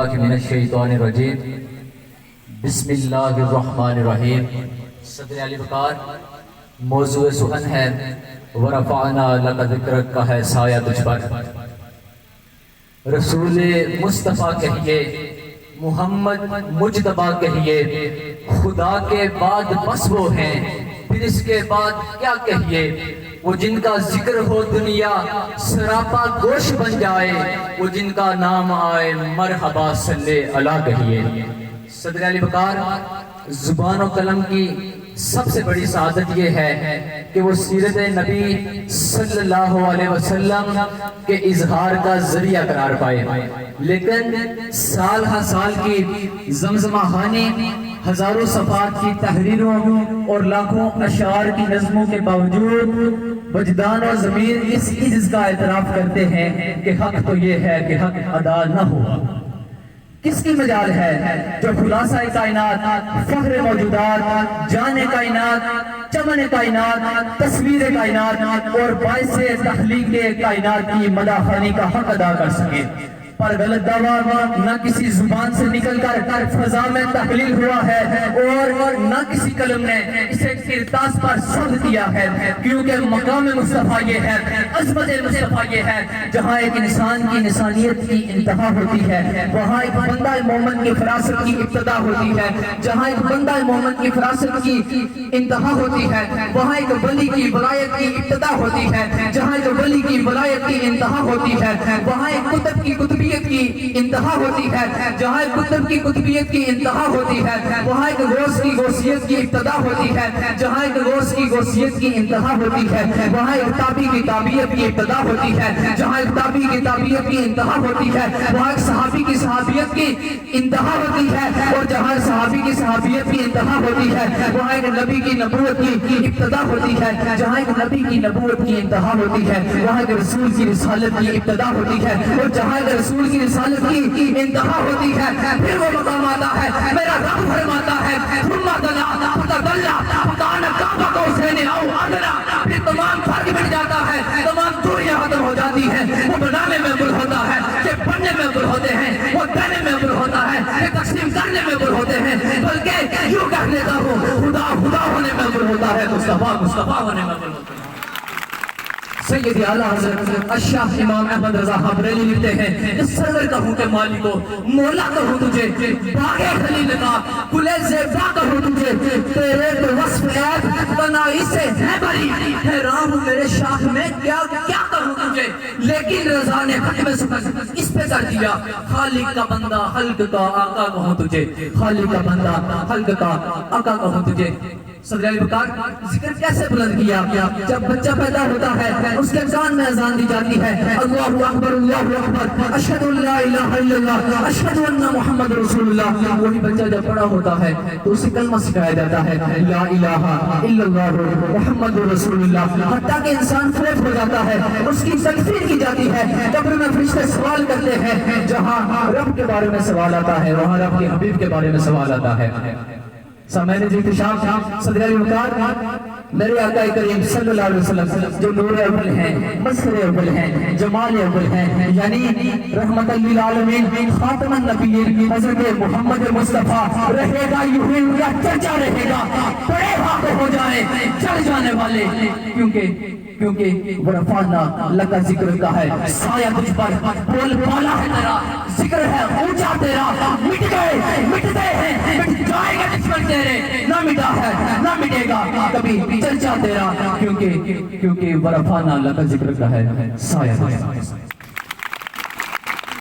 من الشیطان الرجیم بسم اللہ الرحمن الرحیم۔ صدر علی وقار، موضوع سخن ہے ورفعنا لک ذکرک کا ہے سایہ تجھ پر۔ رسول مصطفیٰ کہیے، محمد مجتبیٰ کہیے، خدا کے بعد بس وہ ہیں، پھر اس کے بعد کیا کہیے۔ وہ جن کا ذکر ہو دنیا سراپا گوش بن جائے، وہ جن کا نام آئے مرحبا صلی اللہ کہیے۔ صدر علی وقار، زبان و قلم کی سب سے بڑی سعادت یہ ہے کہ وہ سیرت نبی صلی اللہ علیہ وسلم کے اظہار کا ذریعہ قرار پائے، لیکن سال ہر سال کی زمزمہ خوانی، ہزاروں صفحات کی تحریروں اور لاکھوں اشعار کی نظموں کے باوجود وجدان اور ضمیر اس عجز کا اعتراف کرتے ہیں کہ حق تو یہ ہے کہ حق ادا نہ ہوا۔ کس کی مجال ہے جو خلاصہ کائنات، فخر موجودات، جان کائنات، چمن کائنات، تصویر کائنات اور باعث تخلیق کائنات کی مدح خوانی کا حق ادا کر سکے۔ پر غلط دعویٰ نہ کسی زبان سے نکل کر فضا میں تحلیل ہوا ہے اور نہ کسی قلم نے اسے کرتاس پر سرد کیا ہے، کیونکہ مقام مصطفیٰ یہ ہے، عظمت مصطفیٰ یہ ہے، جہاں ایک انسان کی انسانیت کی انتہا ہوتی ہے وہاں ایک بندہ مومن کی فراست کی ابتدا ہوتی ہے، جہاں ایک بندہ مومن کی فراست کی انتہا ہوتی ہے وہاں ایک ولی کی ولایت کی ابتدا ہوتی ہے، جہاں ایک ولی کی ولایت کی انتہا ہوتی ہے وہاں ایک کتب کی کتبیت کی انتہا ہوتی ہے، جہاں ایک کتب کی کتبیت کی انتہا ہوتی ہے وہاں ایک غوث کی غوثیت کی ابتدا ہوتی ہے، جہاں ایک غوث کی غوثیت کی انتہا ہوتی ہے وہاں ایک تابعی کی تابعیت کی ابتدا ہوتی ہے، جہاں ایک تابعی کی تابعیت کی انتہا ہوتی ہے وہاں ایک صحابی کی صحابیت کی انتہا ہوتی ہے، اور جہاں صحابی کی صحابیت کی انتہا ہوتی ہے وہاں ایک نبی کی نبوت کی ابتدا ہوتی ہے، جہاں ایک نبی کی نبوت کی انتہا ہوتی ہے وہاں ایک رسول کی رسالت کی ابتدا ہوتی ہے، اور جہاں ایک رسول کی رسالت کی انتہا ہوتی ہے پھر وہ مقام آتا ہے۔ میرا رب فرماتا ہے ثم دنا فتدلى فكان قاب قوسين او ادنى، پھر تمام فرق مٹ جاتا ہے، تمام دوریاں ختم ہو جاتی ہیں، وہ بنانے میں عمل ہوتا ہے، یہ پڑھنے میں عمل ہوتے ہیں، وہ دینے میں عمل ہوتا ہے، یہ تقسیم کرنے میں عمل ہوتے ہیں، بلکہ یوں کہہ لیتا ہوں خدا خدا ہونے میں عمل ہوتا ہے، مصطفیٰ مصطفیٰ ہونے میں عمل ہوتا ہے۔ سید اعلیٰ حضرت الشاہ امام احمد رضا بریلوی لکھتے ہیں کہ سرور کہوں کہ مالکو مولا کہوں تجھے، باغ خلیل کا گلے زیبا کہوں تجھے، تیرے تو وصف عیب بنائی سے ہے بری، حیران ہوں میرے شاہ میں کیا کیا کہوں تجھے، لیکن رضا نے ختم سکن اس پہ کر دیا، خالق کا بندہ خلق کا آقا کہوں تجھے، خالق کا بندہ خلق کا آقا کہوں تجھے۔ صدر علی وقار، ذکر کیسے بلند کیا؟ جب بچہ پیدا ہوتا ہے اس کے کان میں اذان دی جاتی ہے، اللہ اکبر اللہ اکبر اشہد ان لا الہ الا اللہ اشہد ان محمد رسول اللہ، وہی بچہ جب بڑا ہوتا ہے تو اسے کلمہ سکھایا جاتا ہے، لا الہ الا اللہ محمد رسول اللہ، حتیٰ کہ انسان فوت ہو جاتا ہے اس کی تکفیر کی جاتی ہے، قبر میں فرشتے سوال کرتے ہیں، جہاں رب کے بارے میں سوال آتا ہے وہاں رب کے حبیب کے بارے میں سوال آتا ہے۔ سامعین جی احتشام، صدر علی وقار، میرے آقا کریم صلی اللہ علیہ وسلم جو نور اول ہیں، مظہر اول ہیں، جمال اول ہیں، یعنی رحمت للعالمین خاتم النبیین حضرت محمد مصطفیٰ، رہے گا یوں ہی یا چرچا رہے گا، بڑے بھاگ ہو جائیں چل جانے والے، کیونکہ ورفعنا لک ذکر کا ہے سایہ تجھ پر، بول بالا ہے تیرا، ذکر ہے اونچا تیرا، مٹ گئے مٹتے ہیں مٹ جائے گا دشمن تیرے، نہ مٹا ہے نہ مٹے گا کبھی چرچا تیرا، کیونکہ ورفعنا لک ذکر کا ہے سایہ تجھ پر۔